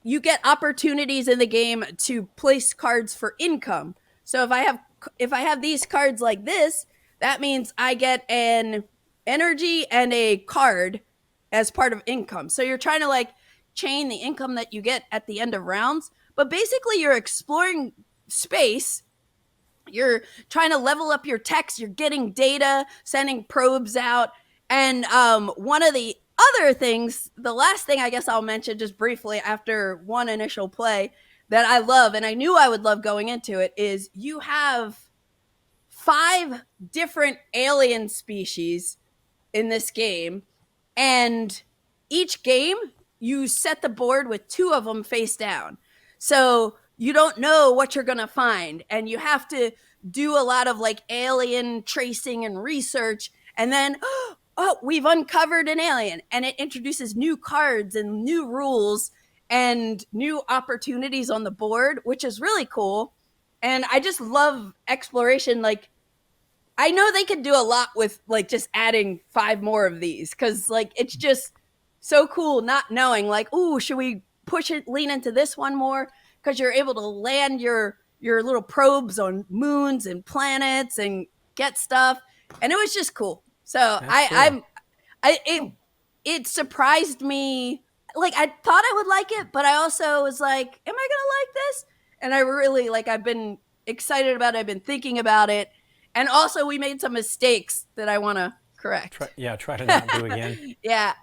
you get opportunities in the game to place cards for income. So if I have these cards like this, that means I get an energy and a card as part of income. So you're trying to like chain the income that you get at the end of rounds, but basically you're exploring space. You're trying to level up your techs, you're getting data, sending probes out. And one of the other things, the last thing I guess I'll mention just briefly after one initial play that I love, and I knew I would love going into it, is you have 5 different alien species in this game. And each game, you set the board with 2 of them face down. So you don't know what you're going to find. And you have to do a lot of like alien tracing and research. And then, oh, we've uncovered an alien. And it introduces new cards and new rules and new opportunities on the board, which is really cool. And I just love exploration. Like, I know they could do a lot with like just adding 5 more of these, because like it's just so cool not knowing like, ooh, should we lean into this one more? Because you're able to land your little probes on moons and planets and get stuff, and it was just cool. So it surprised me. Like, I thought I would like it, but I also was like, am I gonna like this? And I really I've been excited about it. I've been thinking about it. And also, we made some mistakes that I want to correct. Try to not do again. Yeah.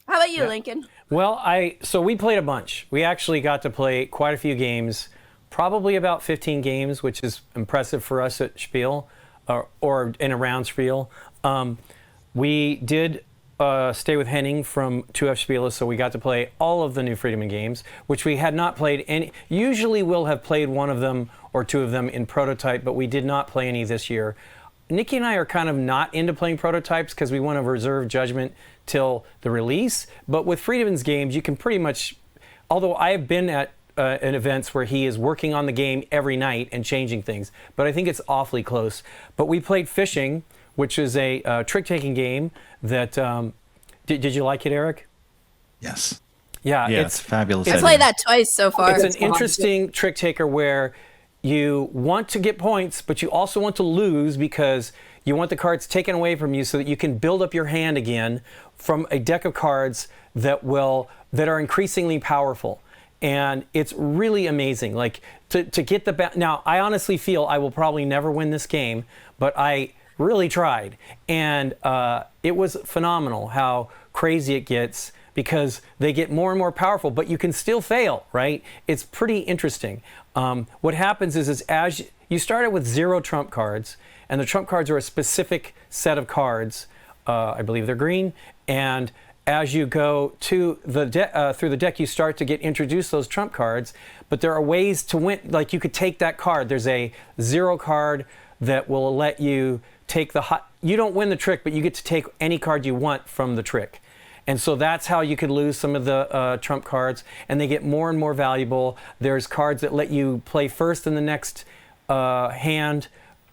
How about you, Lincoln? Well, so we played a bunch. We actually got to play quite a few games, probably about 15 games, which is impressive for us at Spiel, or in a round Spiel. We did stay with Henning from 2F Spiele, so we got to play all of the new Friedemann games, which we had not played any. Usually we'll have played one of them or 2 of them in prototype, but we did not play any this year. Nikki and I are kind of not into playing prototypes because we want to reserve judgment till the release. But with Friedemann's games, you can pretty much, although I have been at in events where he is working on the game every night and changing things, but I think it's awfully close. But we played Fishing, which is a trick-taking game that, did you like it, Eric? Yes. Yeah, it's fabulous. I played that twice so far. It's an interesting trick taker where you want to get points, but you also want to lose because you want the cards taken away from you so that you can build up your hand again from a deck of cards that are increasingly powerful. And it's really amazing. Like to get the now, I honestly feel I will probably never win this game, but I really tried, and it was phenomenal how crazy it gets because they get more and more powerful, but you can still fail, right? It's pretty interesting. What happens is as you start out with 0 trump cards, and the trump cards are a specific set of cards. I believe they're green, and as you go to the through the deck, you start to get introduced those trump cards, but there are ways to win. Like, you could take that card. There's a 0 card that will let you take you don't win the trick, but you get to take any card you want from the trick. And so that's how you could lose some of the trump cards, and they get more and more valuable. There's cards that let you play first in the next hand,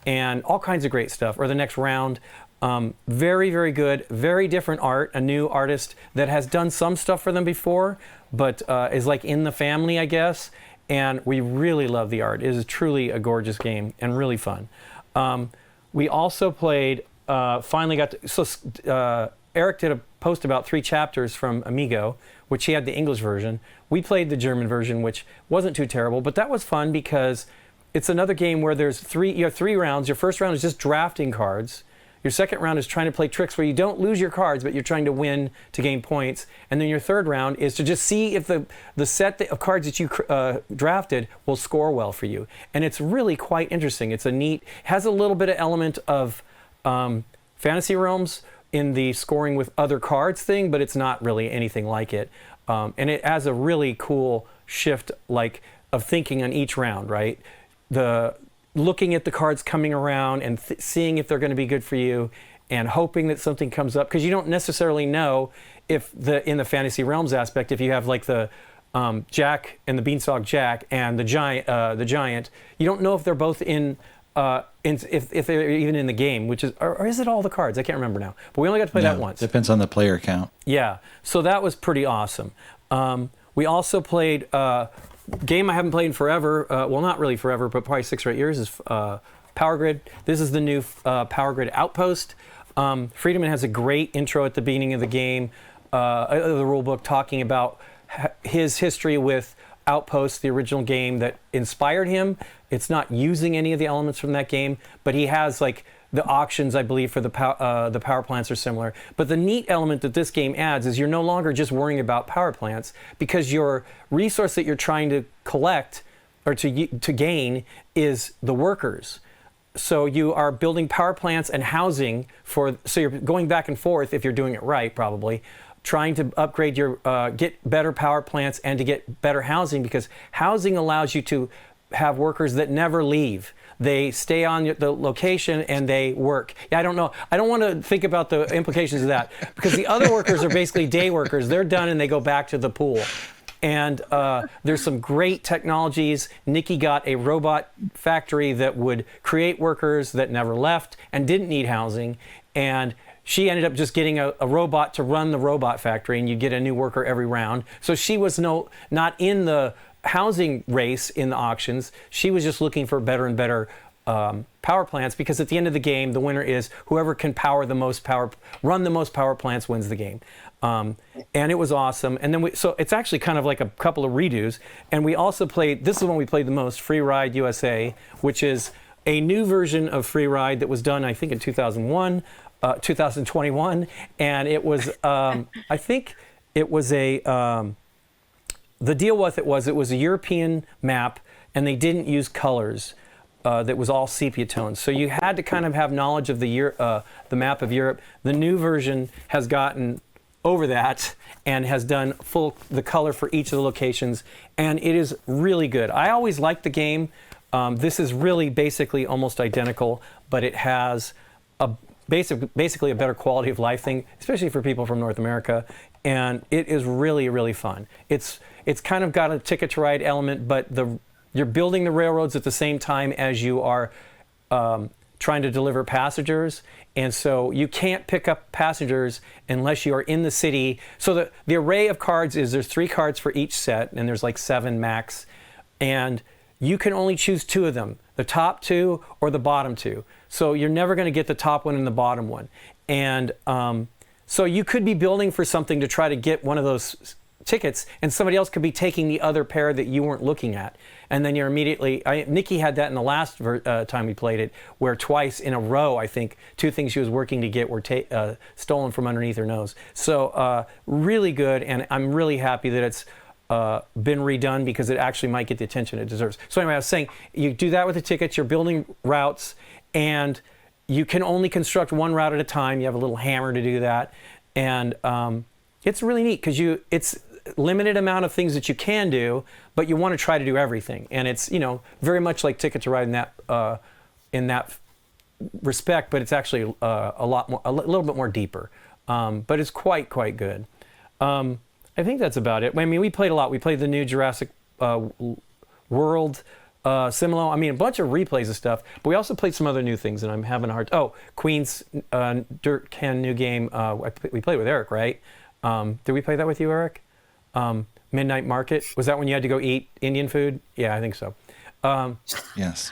and all kinds of great stuff, or the next round. Very, very good, very different art, a new artist that has done some stuff for them before, but is like in the family, I guess. And we really love the art. It is truly a gorgeous game and really fun. We also played, Eric did a post about 3 chapters from Amigo, which he had the English version. We played the German version, which wasn't too terrible, but that was fun because it's another game where you have 3 rounds. Your first round is just drafting cards. Your second round is trying to play tricks where you don't lose your cards, but you're trying to win to gain points. And then your third round is to just see if the set of cards that you drafted will score well for you. And it's really quite interesting. It's has a little bit of element of Fantasy Realms in the scoring with other cards thing, but it's not really anything like it. And it has a really cool shift of thinking on each round, right? Looking at the cards coming around and seeing if they're going to be good for you and hoping that something comes up, because you don't necessarily know if in the Fantasy Realms aspect, if you have like the Jack and the Beanstalk Jack and the Giant, you don't know if they're both if they're even in the game, which is, or is it all the cards? I can't remember now, but we only got to play that once. Depends on the player count. Yeah, so that was pretty awesome. We also played game I haven't played in forever. Well, not really forever, but probably 6 or 8 years. Is Power Grid. This is the new Power Grid Outpost. Friedemann has a great intro at the beginning of the game, the rule book, talking about his history with Outpost, the original game that inspired him. It's not using any of the elements from that game, but he has like the auctions, I believe, for the power plants are similar. But the neat element that this game adds is you're no longer just worrying about power plants, because your resource that you're trying to collect or to gain is the workers. So you are building power plants and housing so you're going back and forth, if you're doing it right, probably, trying to upgrade your, get better power plants and to get better housing, because housing allows you to have workers that never leave. They stay on the location and they work. Yeah, I don't know. I don't want to think about the implications of that, because the other workers are basically day workers. They're done and they go back to the pool. And there's some great technologies. Nikki got a robot factory that would create workers that never left and didn't need housing. And she ended up just getting a robot to run the robot factory, and you get a new worker every round. So she was not in the housing race in the auctions. She was just looking for better and better power plants, because at the end of the game, the winner is whoever can run the most power plants wins the game. And it was awesome. And then so it's actually kind of like a couple of redos. And we also played, this is one we played the most, Free Ride USA, which is a new version of Free Ride that was done, I think, in 2021. And it was, I think it was the deal with it was a European map, and they didn't use colors. That was all sepia tones. So you had to kind of have knowledge of the map of Europe. The new version has gotten over that and has done the color for each of the locations, and it is really good. I always liked the game. This is really basically almost identical, but it has basically a better quality of life thing, especially for people from North America, and it is really, really fun. It's kind of got a Ticket to Ride element, but you're building the railroads at the same time as you are trying to deliver passengers, and so you can't pick up passengers unless you are in the city. So the array of cards is there's 3 cards for each set, and there's like 7 max, and you can only choose 2 of them, the top 2 or the bottom 2. So you're never going to get the top one and the bottom one. And so you could be building for something to try to get one of those tickets, and somebody else could be taking the other pair that you weren't looking at. And then you're immediately, Nikki had that in the last time we played it, where twice in a row, I think, 2 things she was working to get were stolen from underneath her nose. So really good, and I'm really happy that it's been redone, because it actually might get the attention it deserves. So anyway, I was saying, you do that with the tickets, you're building routes, and you can only construct 1 route at a time. You have a little hammer to do that. And it's really neat, because it's limited amount of things that you can do, but you want to try to do everything. And it's, very much like Ticket to Ride in that respect, but it's actually a little bit more deeper. But it's quite good. I think that's about it. I mean, we played a lot. We played the new Jurassic World Similo. I mean, a bunch of replays of stuff, but we also played some other new things, and I'm having a hard. Queen's Dirt Can new game. We played with Eric, right? Did we play that with you, Eric? Midnight Market. Was that when you had to go eat Indian food? Yeah, I think so. Yes.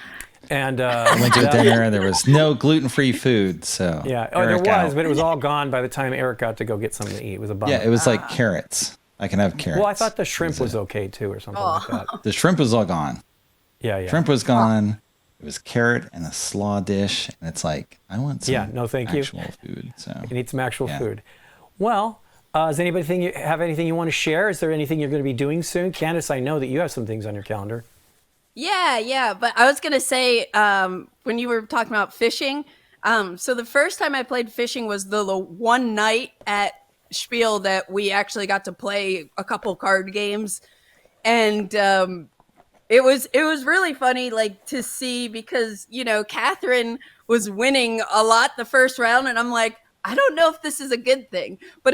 And I went to dinner, and there was no gluten-free food. So yeah, there was, but it was all gone by the time Eric got to go get something to eat. It was a bummer. Yeah, it was like carrots. I can have carrots. Well, I thought the shrimp was okay too, or something like that. The shrimp was all gone. Yeah. Shrimp was gone. It was carrot and a slaw dish, and it's like, I want some actual food. So you need some actual food. Well, does anybody have anything you want to share? Is there anything you're going to be doing soon? Candice, I know that you have some things on your calendar. Yeah. But I was going to say, when you were talking about fishing, so the first time I played fishing was the one night at Spiel that we actually got to play a couple card games. And it was really funny, like, to see, because, Catherine was winning a lot the first round, and I'm like, I don't know if this is a good thing, but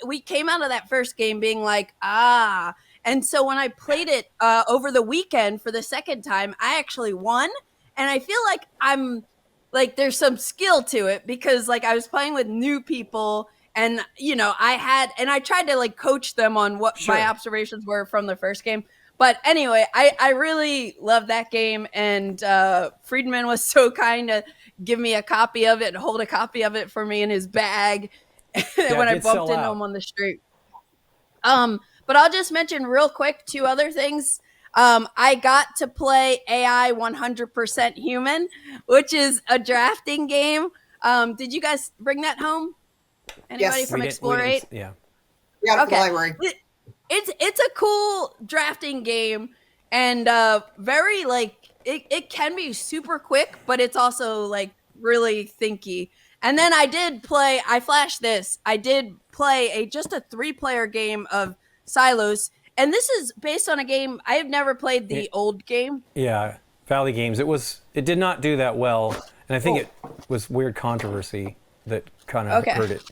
we came out of that first game being like, and so when I played it over the weekend for the second time, I actually won, and I feel like I'm like, there's some skill to it, because like I was playing with new people, And I tried to like coach them on what my observations were from the first game. But anyway, I really loved that game, and Friedman was so kind to give me a copy of it and hold a copy of it for me in his bag when I bumped into him on the street. But I'll just mention real quick 2 other things. I got to play AI 100% Human, which is a drafting game. Did you guys bring that home? Anybody from Explore8? Yeah. We got it from the library. It's a cool drafting game, and very like it can be super quick, but it's also like really thinky. And then I flashed this. I did play just a 3-player game of Silos, and this is based on a game I have never played the old game. Yeah, Valley Games. It did not do that well, and I think it was weird controversy that kind of hurt it.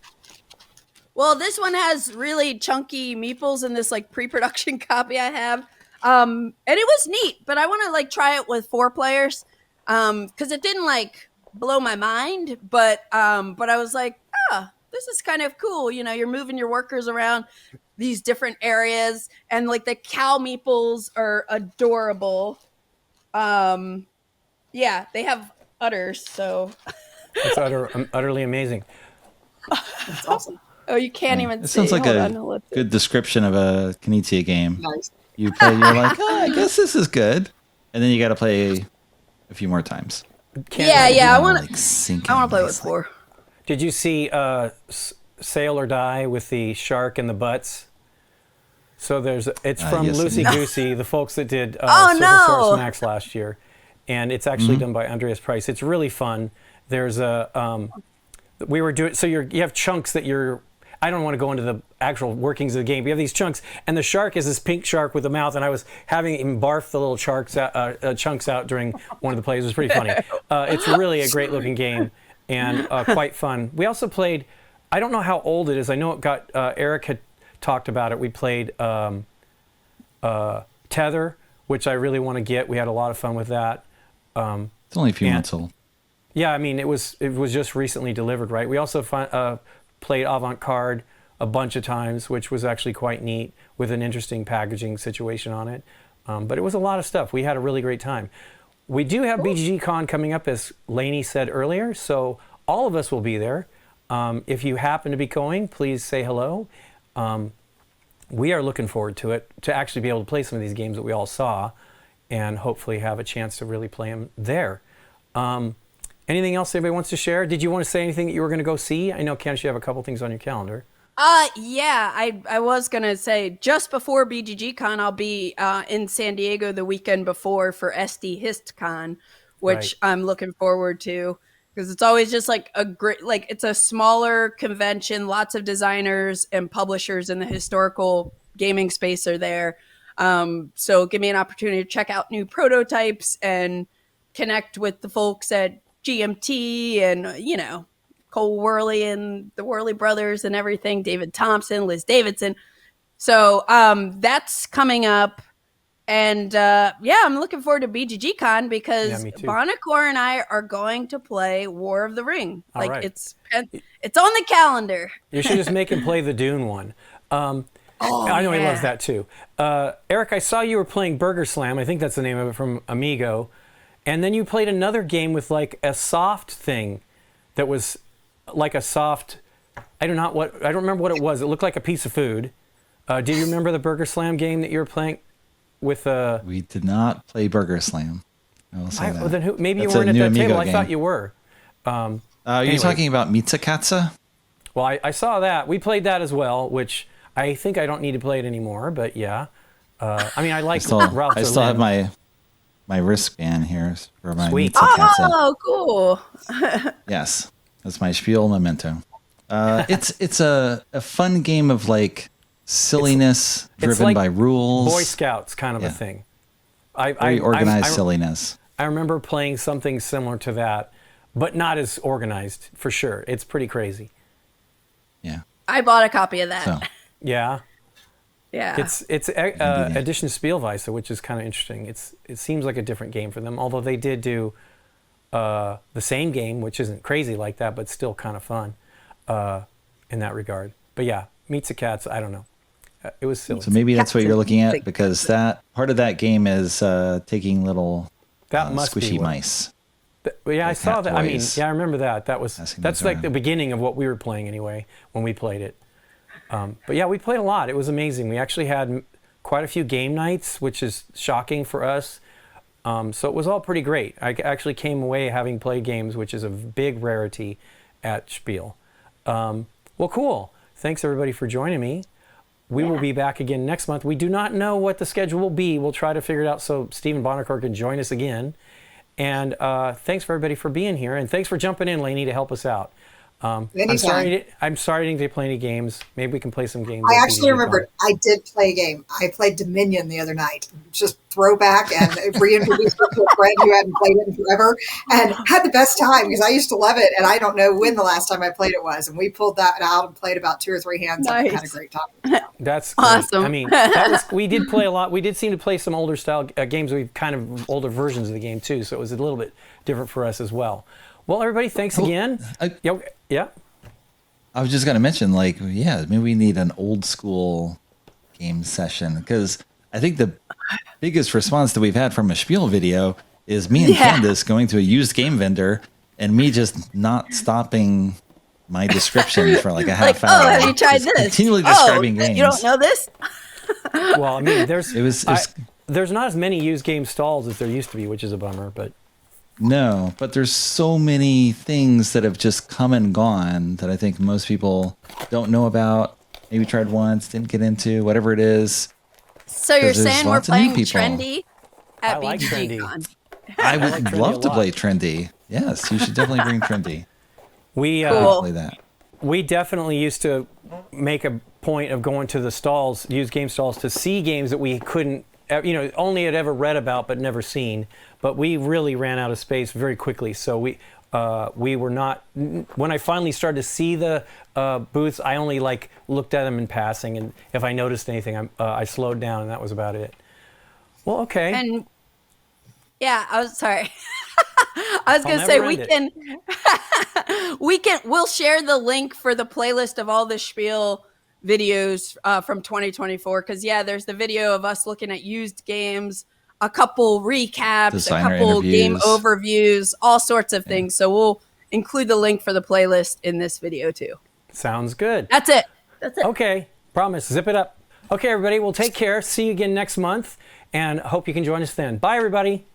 Well, this one has really chunky meeples in this like pre-production copy I have. And it was neat, but I want to like try it with 4 players. Cause it didn't like blow my mind, but I was like, this is kind of cool. You're moving your workers around these different areas, and like the cow meeples are adorable. Yeah, they have udders, so it's utterly amazing. That's awesome. Oh, you can't even It see. sounds like a good description of a Knizia game. Nice. You play, you're like, I guess this is good. And then you got to play a few more times. I want like, to play with 4. Did you see Sail or Die with the shark and the butts? So it's from Loosey Goosey, the folks that did Superstars Max last year. And it's actually done by Andreas Price. It's really fun. There's we were doing, so you have chunks that I don't want to go into the actual workings of the game, but you have these chunks, and the shark is this pink shark with a mouth, and I was having him barf the little chunks out during one of the plays. It was pretty funny. It's really a great looking game and quite fun. We also played, I don't know how old it is. I know it got, Eric had talked about it. We played Tether, which I really want to get. We had a lot of fun with that. It's only a few months old. Yeah, I mean, it was just recently delivered, right? We also played Avant-Garde a bunch of times, which was actually quite neat with an interesting packaging situation on it. But it was a lot of stuff. We had a really great time. We do have BGG Con coming up, as Lainie said earlier, so all of us will be there. If you happen to be going, please say hello. We are looking forward to it, to actually be able to play some of these games that we all saw and hopefully have a chance to really play them there. Anything else anybody wants to share? Did you want to say anything that you were going to go see? I know, Candice, you have a couple things on your calendar. Yeah, I was going to say just before BGG Con, I'll be in San Diego the weekend before for SD HistCon, which I'm looking forward to, because it's always just like a great, like it's a smaller convention, lots of designers and publishers in the historical gaming space are there. So give me an opportunity to check out new prototypes and connect with the folks at GMT and, Cole Worley and the Worley brothers and everything, David Thompson, Liz Davidson. So that's coming up. And I'm looking forward to BGG Con because Bonacor and I are going to play War of the Ring. It's on the calendar. You should just make him play the Dune one. I know he loves that too. Eric, I saw you were playing Burger Slam. I think that's the name of it, from Amigo. And then you played another game with like a soft thing that was like a soft, I don't remember what it was. It looked like a piece of food. Do you remember the Burger Slam game that you were playing with? We did not play Burger Slam. I will say that. Well, then maybe you weren't at that table. I thought you were. Are you talking about Mitsukatsu? Well, I saw that. We played that as well, which I think I don't need to play it anymore, but yeah. I mean, I like Ralph. I still have my wristband here for my Sweet. Mitsukatsu. Oh, cool. Yes, that's my spiel memento. It's a fun game of like silliness driven like by rules. Boy Scouts kind of a thing. Very organized silliness. I remember playing something similar to that, but not as organized, for sure. It's pretty crazy. Yeah. I bought a copy of that. So. Yeah. Yeah. It's edition Spielweise, which is kind of interesting. It seems like a different game for them, although they did do the same game, which isn't crazy like that, but still kind of fun. in that regard. But yeah, Meets the Cats, I don't know. It was silly. So maybe that's what you're looking at, because that part of that game is taking little that must squishy be mice. Yeah, I saw that. I mean, toys. yeah, I remember that. That's like around. the beginning of what we were playing anyway when we played it. But yeah, we played a lot. It was amazing. We actually had quite a few game nights, which is shocking for us. So it was all pretty great. I actually came away having played games, which is a big rarity at Spiel. Well, cool. Thanks everybody for joining me. We will be back again next month. We do not know what the schedule will be. We'll try to figure it out so Stephen Bonnecourt can join us again. And thanks for everybody for being here. And thanks for jumping in, Lainie, to help us out. I'm sorry I didn't play any games. Maybe we can play some games. I actually remembered I did play a game. I played Dominion the other night. Just throwback and reintroduced it to a friend who hadn't played it in forever, and had the best time because I used to love it. And I don't know when the last time I played it was. And we pulled that out and played about 2 or 3 hands and had a great time. That's awesome. Great. I mean, we did play a lot. We did seem to play some older style games. We kind of older versions of the game too. So it was a little bit different for us as well. Well, everybody, thanks again. Yeah. I was just going to mention, maybe we need an old school game session, because I think the biggest response that we've had from a Spiel video is me and Candice going to a used game vendor and me just not stopping my description for like a half hour. Oh, have you tried this? Continually describing games. You don't know this? Well, I mean, there's there's not as many used game stalls as there used to be, which is a bummer, but. No, but there's so many things that have just come and gone that I think most people don't know about. Maybe tried once, didn't get into, whatever it is. So you're saying we're playing Trendy at BGGeek? I would love to play Trendy. Yes, you should definitely bring Trendy. We play that. We definitely used to make a point of going to the stalls, used game stalls, to see games that we couldn't, only had ever read about but never seen. But we really ran out of space very quickly. So we were not. When I finally started to see the booths, I only looked at them in passing, and if I noticed anything, I slowed down, and that was about it. Well, okay. And yeah, I was sorry. I was going to say we'll share the link for the playlist of all the Spiel videos from 2024, because there's the video of us looking at used games, a couple recaps, Designer a couple interviews, game overviews, all sorts of things. So we'll include the link for the playlist in this video too. Sounds good. That's it. Okay. Promise. Zip it up. Okay, everybody. Well, take care. See you again next month, and hope you can join us then. Bye, everybody.